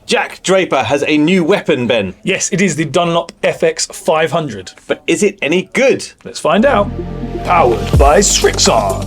Jack Draper has a new weapon, Ben. Yes, it is the Dunlop FX 500. But is it any good? Let's find out. Powered by Strixon.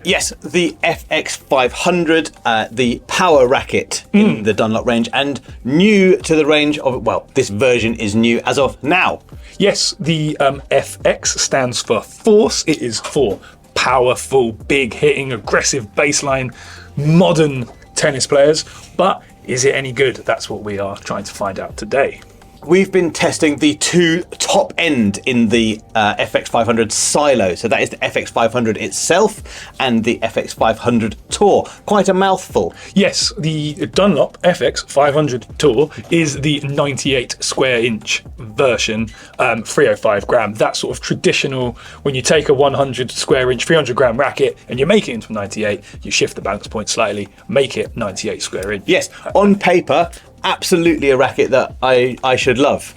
Yes, the FX 500, the power racket in the Dunlop range, and new to the range of, well, this version is new as of now. Yes, the FX stands for force. It is for powerful, big hitting, aggressive baseline, modern tennis players. But is it any good? That's what we are trying to find out today. We've been testing the two top end in the FX 500 silo. So that is the FX 500 itself and the FX 500 Tour. Quite a mouthful. Yes, the Dunlop FX 500 Tour is the 98 square inch version, 305 gram. That sort of traditional, when you take a 100 square inch, 300 gram racket and you make it into 98, you shift the balance point slightly, make it 98 square inch. Yes, on paper, absolutely a racket that I should love.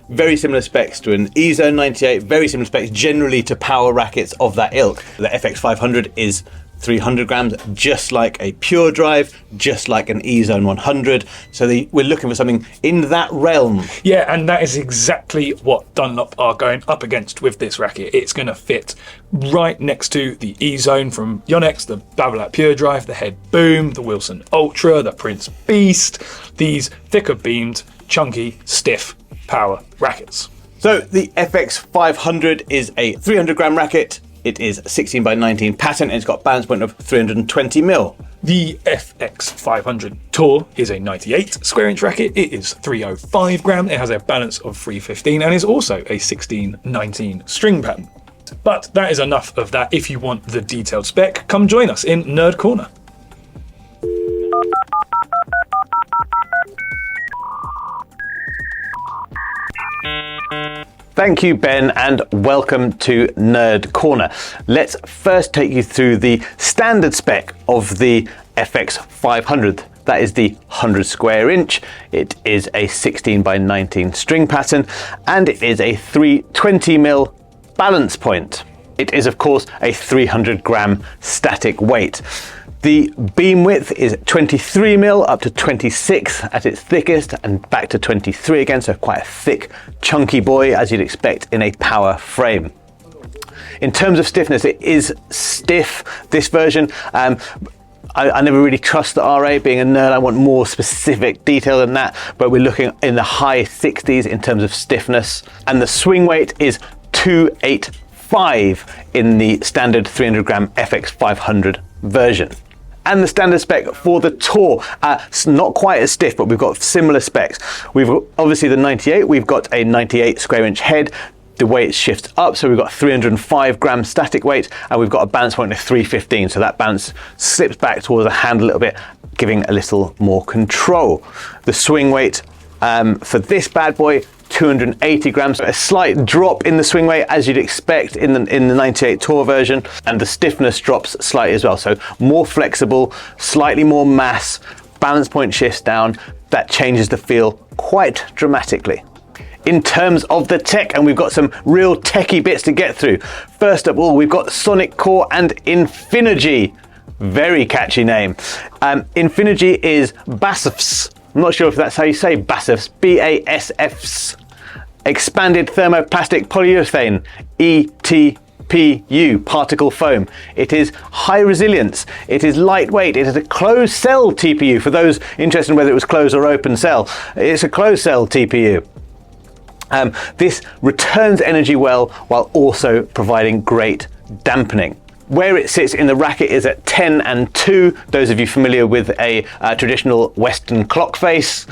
Very similar specs to an E-Zone 98, very similar specs generally to power rackets of that ilk. The FX 500 is 300 grams, just like a pure drive, just like an E-Zone 100. So we're looking for something in that realm. Yeah, and that is exactly what Dunlop are going up against with this racket. It's going to fit right next to the E-Zone from Yonex, the Babolat Pure Drive, the Head Boom, the Wilson Ultra, the Prince Beast, these thicker beamed, chunky, stiff power rackets. So the FX 500 is a 300 gram racket. It is 16 by 19 pattern and it's got a balance point of 320 mil. The FX 500 Tour is a 98 square inch racket. It is 305 gram. It has a balance of 315 and is also a 16-19 string pattern. But that is enough of that. If you want the detailed spec, come join us in Nerd Corner. Thank you, Ben, and welcome to Nerd Corner. Let's first take you through the standard spec of the FX 500. That is the 100 square inch. It is a 16 by 19 string pattern, and it is a 320 mil balance point. It is, of course, a 300 gram static weight. The beam width is 23 mil up to 26 at its thickest and back to 23 again, so quite a thick, chunky boy as you'd expect in a power frame. In terms of stiffness, it is stiff, this version. I never really trust the RA. Being a nerd, I want more specific detail than that, but we're looking in the high 60s in terms of stiffness. And the swing weight is 285 in the standard 300 gram FX 500 version. And the standard spec for the Tour, it's not quite as stiff, but we've got similar specs. We've got, obviously the 98, we've got a 98 square inch head. The weight shifts up, so we've got 305 gram static weight, and we've got a balance point of 315, so that balance slips back towards the hand a little bit, giving a little more control. The swing weight for this bad boy, 280 grams, a slight drop in the swing weight as you'd expect in the 98 Tour version, and the stiffness drops slightly as well, so more flexible, slightly more mass, balance point shifts down. That changes the feel quite dramatically. In terms of the tech, and we've got some real techie bits to get through. First of all, we've got Sonic Core and Infinergy. Very catchy name. Infinergy is BASF's, I'm not sure if that's how you say BASF's, BASF's expanded thermoplastic polyurethane, ETPU, particle foam. It is high resilience, it is lightweight, it is a closed cell TPU. For those interested in whether it was closed or open cell, it's a closed cell TPU. This returns energy well while also providing great dampening. Where it sits in the racket is at 10 and 2. Those of you familiar with a traditional Western clock face,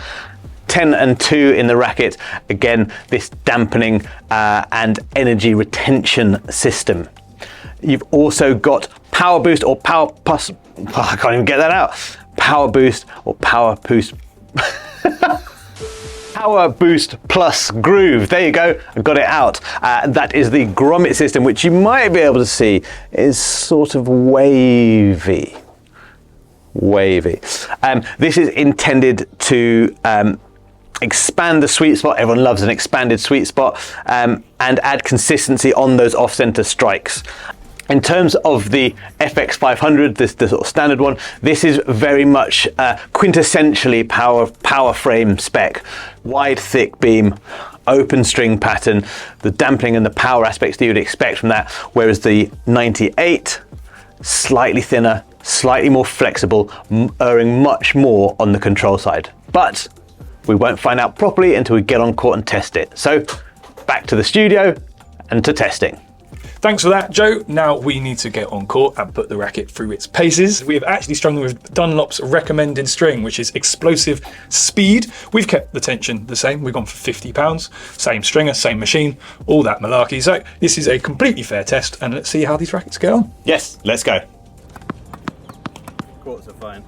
10 and 2 in the racket. Again, this dampening and energy retention system. You've also got Power Boost or Power Plus. I can't even get that out. Power Boost or Power Boost. Power Boost Plus Groove. There you go, I got it out. That is the grommet system, which you might be able to see is sort of wavy. This is intended to expand the sweet spot. Everyone loves an expanded sweet spot, and add consistency on those off-center strikes. In terms of the FX 500, the sort of standard one, this is very much quintessentially power frame spec. Wide, thick beam, open string pattern, the dampening and the power aspects that you would expect from that, whereas the 98, slightly thinner, slightly more flexible, erring much more on the control side. But we won't find out properly until we get on court and test it. So back to the studio and to testing. Thanks for that, Joe. Now we need to get on court and put the racket through its paces. We have actually strung with Dunlop's recommended string, which is explosive speed. We've kept the tension the same. We've gone for £50. Same stringer, same machine, all that malarkey. So this is a completely fair test, and let's see how these rackets get on. Yes, let's go. Courts are fine.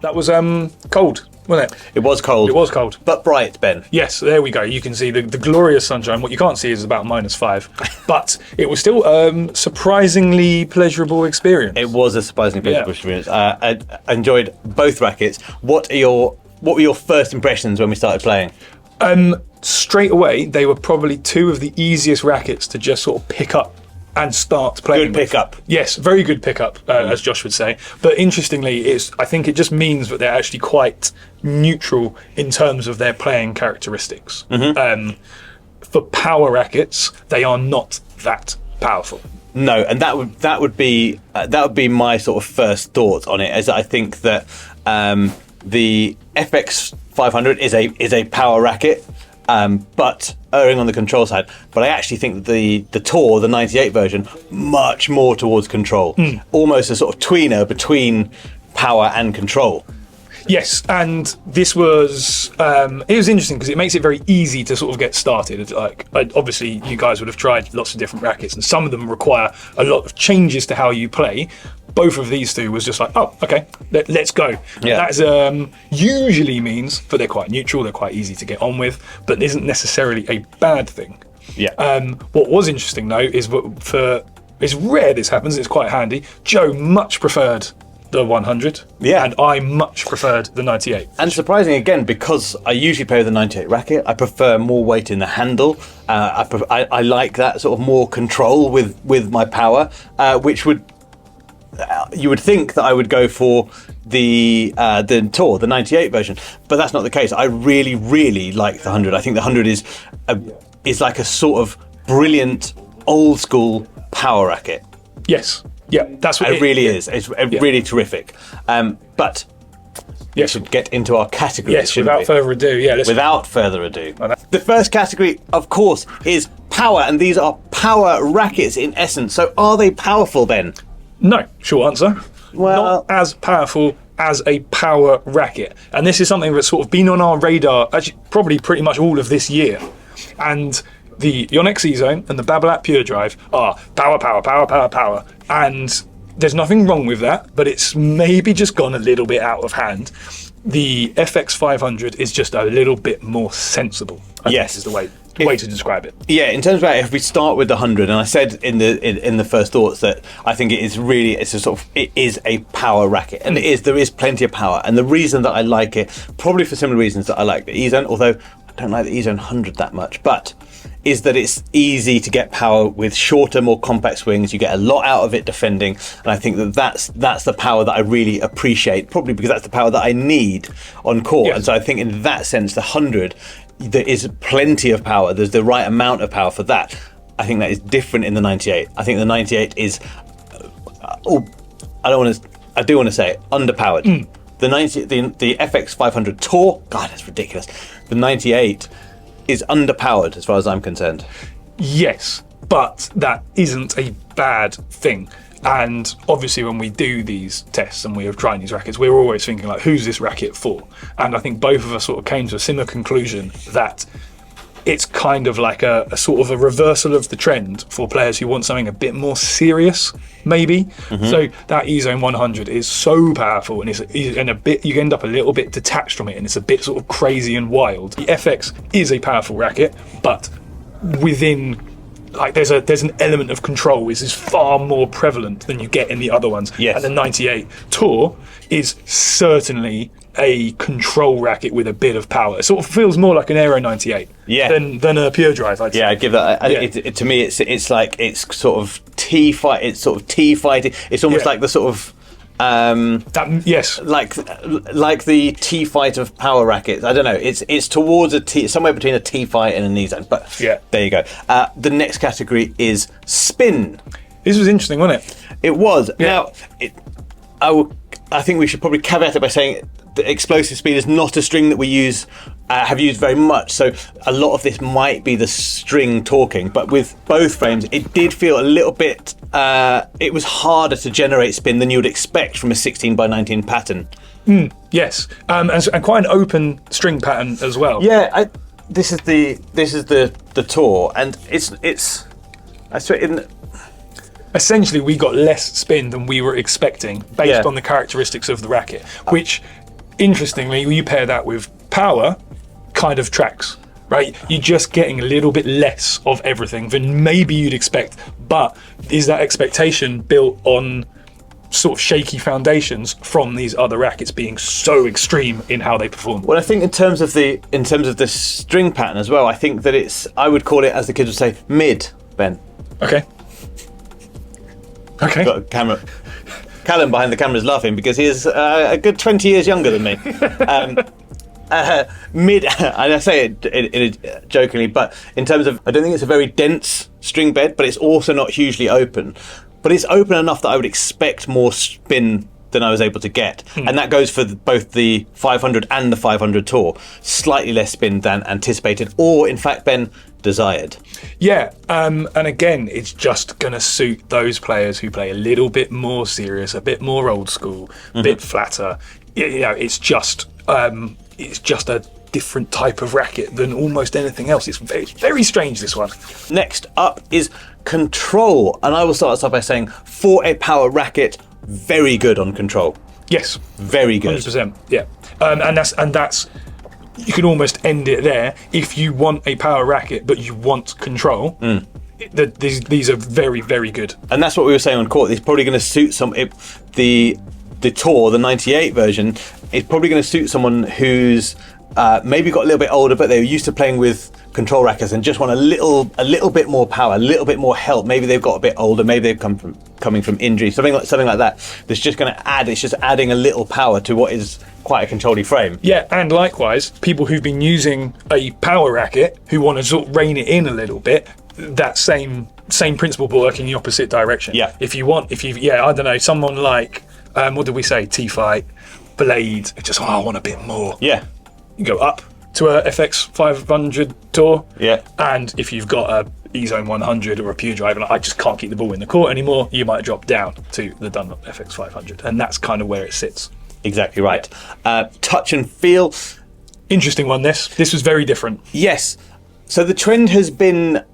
That was cold, wasn't it? It was cold. It was cold. But bright, Ben. Yes, there we go. You can see the glorious sunshine. What you can't see is about -5. But it was still surprisingly pleasurable experience. It was a surprisingly pleasurable experience. I enjoyed both rackets. What were your first impressions when we started playing? Straight away, they were probably two of the easiest rackets to just sort of pick up and start playing. Good pickup. Yes, very good pickup, as Josh would say. But interestingly, I think it just means that they're actually quite neutral in terms of their playing characteristics. For power rackets, they are not that powerful. No, and that would be my sort of first thought on it, as I think that the FX 500 is a power racket. But erring on the control side. But I actually think the Tour, the 98 version, much more towards control. Almost a sort of tweener between power and control. Yes, and this was it was interesting because it makes it very easy to sort of get started. Like, obviously, you guys would have tried lots of different rackets, and some of them require a lot of changes to how you play. Both of these two was just like, oh, okay, let's go. Yeah. That usually means that they're quite neutral, they're quite easy to get on with, but isn't necessarily a bad thing. Yeah. What was interesting though is it's rare this happens. It's quite handy. Joe much preferred the 100, yeah, and I much preferred the 98. And surprising again, because I usually play with the 98 racket, I prefer more weight in the handle. I like that sort of more control with my power, which would. You would think that I would go for the Tour, the 98 version, but that's not the case. I really, really like the 100. I think the 100 is like a sort of brilliant old school power racket. Yes, yeah, that's what it really is. It's really terrific. But we should get into our categories. Yes, without further ado. Yeah, without further ado. The first category, of course, is power, and these are power rackets in essence. So, are they powerful then? No, short answer. Well, not as powerful as a power racket. And this is something that's sort of been on our radar, actually, probably pretty much all of this year. And the Yonex E-Zone and the Babolat Pure Drive are power, power, power, power, power. And there's nothing wrong with that, but it's maybe just gone a little bit out of hand. The FX 500 is just a little bit more sensible. I think is the way to describe it. Yeah, in terms of that, if we start with the 100, and I said in the first thoughts that I think it is a power racket, and there is plenty of power, and the reason that I like it, probably for similar reasons that I like the E-Zone, although I don't like the E-Zone 100 that much, but is that it's easy to get power with shorter, more compact swings. You get a lot out of it defending, and I think that's the power that I really appreciate, probably because that's the power that I need on court. Yes. And so I think in that sense, the 100, there is plenty of power. There's the right amount of power for that. I think that is different in the 98. I think the 98 is, I do want to say it, underpowered. The FX 500 Tour, God, that's ridiculous. The 98 is underpowered as far as I'm concerned. Yes, but that isn't a bad thing. And obviously when we do these tests and we are trying these rackets, we're always thinking like, who's this racket for? And I think both of us sort of came to a similar conclusion that it's kind of like a sort of a reversal of the trend for players who want something a bit more serious, maybe. So that E-Zone 100 is so powerful, and you end up a little bit detached from it, and it's a bit sort of crazy and wild. The FX is a powerful racket, but within like there's an element of control which is far more prevalent than you get in the other ones. Yes. And the 98 Tour is certainly a control racket with a bit of power. It sort of feels more like an Aero 98 than a pure drive. I'd say. I'd give that. To me, it's like it's sort of T fight. It's sort of T fighting. It's almost like the sort of like the T fight of power rackets. I don't know. It's towards a T, somewhere between a T fight and an E zone. But there you go. The next category is spin. This was interesting, wasn't it? It was. Now, I think we should probably caveat it by saying the explosive speed is not a string that we have used very much. So a lot of this might be the string talking, but with both frames, it did feel a little bit. It was harder to generate spin than you would expect from a 16x19 pattern. Yes, and quite an open string pattern as well. Yeah, this is the Tour, and it's. I swear, essentially, we got less spin than we were expecting based on the characteristics of the racket, which, interestingly, you pair that with power, kind of tracks, right? You're just getting a little bit less of everything than maybe you'd expect, but is that expectation built on sort of shaky foundations from these other rackets being so extreme in how they perform? Well, I think in terms of the string pattern as well, I think that I would call it, as the kids would say, mid, Ben. Okay. Got a camera. Callum behind the camera is laughing because he is a good 20 years younger than me. Mid, and I say it jokingly, but in terms of, I don't think it's a very dense string bed, but it's also not hugely open. But it's open enough that I would expect more spin than I was able to get. And that goes for both the 500 and the 500 Tour. Slightly less spin than anticipated, or in fact, Ben, desired. Yeah, and again, it's just going to suit those players who play a little bit more serious, a bit more old school, a bit flatter. It's just a different type of racket than almost anything else. It's very strange, this one. Next up is control, and I will start us off by saying, for a power racket, very good on control. Yes, very good. 100%. Yeah, and that's. You can almost end it there. If you want a power racket but you want control, these are very, very good. And that's what we were saying on court. It's probably going to suit the Tour, the 98 version, is probably going to suit someone who's maybe got a little bit older, but they're used to playing with control rackets and just want a little bit more power, a little bit more help. Maybe they've got a bit older, maybe they've coming from injury, something like that. That's just going to add. It's just adding a little power to what is quite a controlly frame. Yeah, and likewise, people who've been using a power racket who want to sort of rein it in a little bit, that same principle but working in the opposite direction. Yeah. I don't know, someone like what did we say? T-Fight, Blade, just I want a bit more. Yeah. You go up to a FX 500 Tour. Yeah. And if you've got a E-Zone 100 or a pure drive, and I just can't keep the ball in the court anymore, you might drop down to the Dunlop FX 500, and that's kind of where it sits. Exactly right. Touch and feel. Interesting one, this was very different. Yes. So the trend has been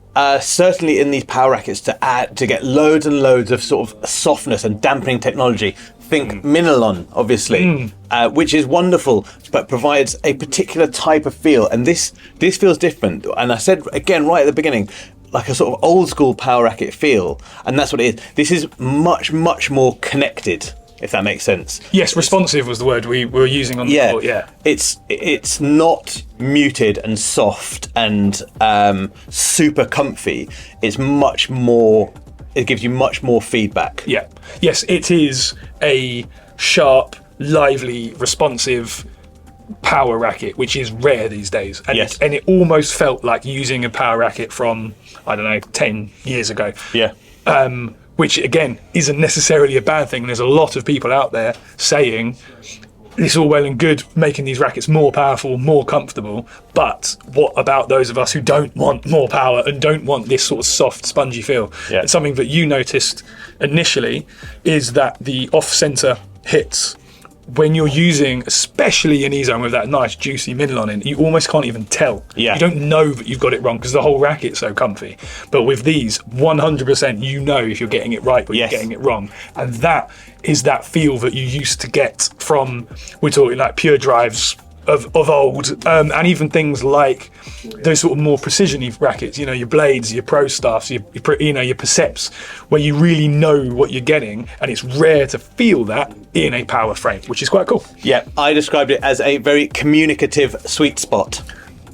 certainly in these power rackets to get loads and loads of sort of softness and dampening technology. Think Minilon, obviously, which is wonderful, but provides a particular type of feel. And this feels different. And I said, again, right at the beginning, like a sort of old school power racket feel. And that's what it is. This is much, much more connected, if that makes sense. Yes, responsive was the word we were using on the court. Yeah, it's not muted and soft and super comfy. It's much more. It gives you much more feedback. Yeah. Yes, it is a sharp, lively, responsive power racket, which is rare these days. And, yes. And it almost felt like using a power racket from, 10 years ago. Yeah. Which, again, isn't necessarily a bad thing. There's a lot of people out there saying it's all well and good making these rackets more powerful, more comfortable, but what about those of us who don't want more power and don't want this sort of soft, spongy feel? Yeah. And something that you noticed initially is that the off-centre hits, when you're using, especially an E-Zone with that nice juicy Minilon in, you almost can't even tell. Yeah. You don't know that you've got it wrong because the whole racket's so comfy. But with these, 100% you know if you're getting it right, but yes. you're getting it wrong. And that is that feel that you used to get from, we're talking like pure drives of old, and even things like those sort of more precision-y rackets, your blades, your pro staffs, your perceps, where you really know what you're getting, and it's rare to feel that in a power frame, which is quite cool. Yeah, I described it as a very communicative sweet spot.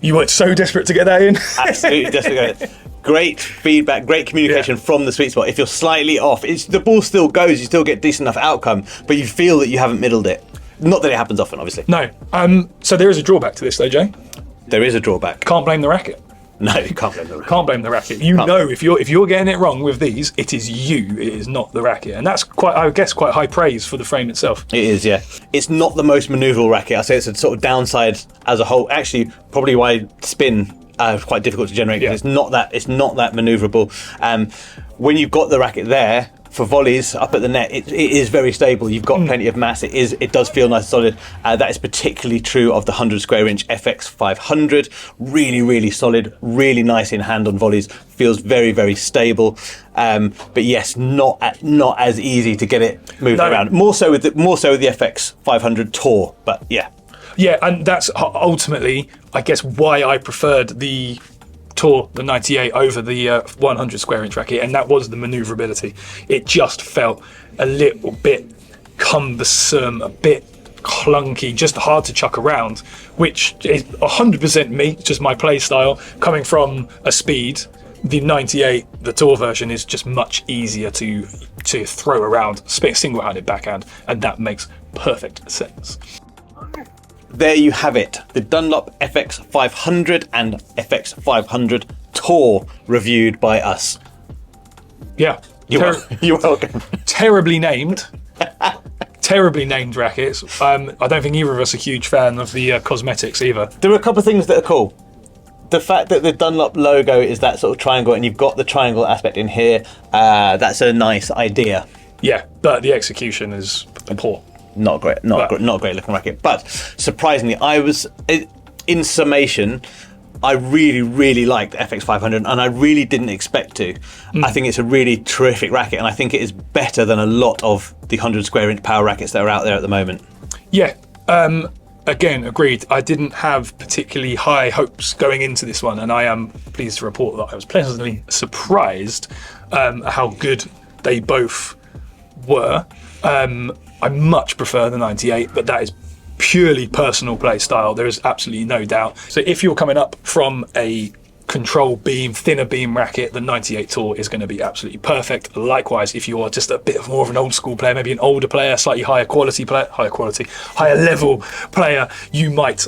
You were so desperate to get that in. Absolutely desperate. Great feedback, great communication from the sweet spot. If you're slightly off, the ball still goes, you still get decent enough outcome, but you feel that you haven't middled it. Not that it happens often, obviously. No. So there is a drawback to this, though, Jay. There is a drawback. Can't blame the racket. No, you can't blame the racket. Can't blame the racket. Know if you're getting it wrong with these, it is you. It is not the racket, and that's quite high praise for the frame itself. It is, yeah. It's not the most manoeuvrable racket. I say it's a sort of downside as a whole. Actually, probably why spin is quite difficult to generate. Because it's not that manoeuvrable. When you've got the racket there for volleys up at the net, it is very stable. You've got plenty of mass. It does feel nice and solid. That is particularly true of the 100 square inch FX 500. Really, really solid. Really nice in hand on volleys. Feels very, very stable. But yes, not as easy to get it moved around. More so with the FX 500 Tour. But yeah. Yeah, and that's ultimately, I guess, why I preferred the Tour, the 98, over the 100 square inch racket, and that was the manoeuvrability. It just felt a little bit cumbersome, a bit clunky, just hard to chuck around, which is 100% me, just my play style. Coming from a speed, the 98, the Tour version, is just much easier to throw around, single-handed backhand, and that makes perfect sense. There you have it, the Dunlop FX 500 and FX 500 Tour reviewed by us. Yeah. You're welcome. Terribly named. Terribly named rackets. I don't think either of us are a huge fan of the cosmetics either. There are a couple of things that are cool. The fact that the Dunlop logo is that sort of triangle, and you've got the triangle aspect in here, that's a nice idea. Yeah, but the execution is poor. Not great, not a great looking racket. But surprisingly, in summation, I really, really liked the FX 500, and I really didn't expect to. I think it's a really terrific racket, and I think it is better than a lot of the 100 square inch power rackets that are out there at the moment. Yeah, again, agreed. I didn't have particularly high hopes going into this one, and I am pleased to report that I was pleasantly surprised how good they both were. I much prefer the 98, but that is purely personal play style. There is absolutely no doubt. So if you're coming up from a control beam, thinner beam racket, the 98 Tour is going to be absolutely perfect. Likewise, if you're just a bit more of an old school player, maybe an older player, slightly higher level player, you might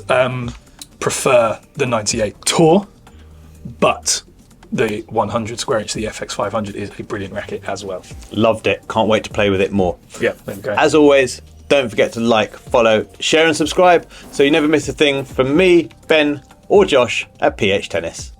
prefer the 98 Tour, but the 100 square inch, the FX 500, is a brilliant racket as well. Loved it. Can't wait to play with it more. Yeah, there we go. As always, don't forget to like, follow, share and subscribe so you never miss a thing from me, Ben or Josh at PH Tennis.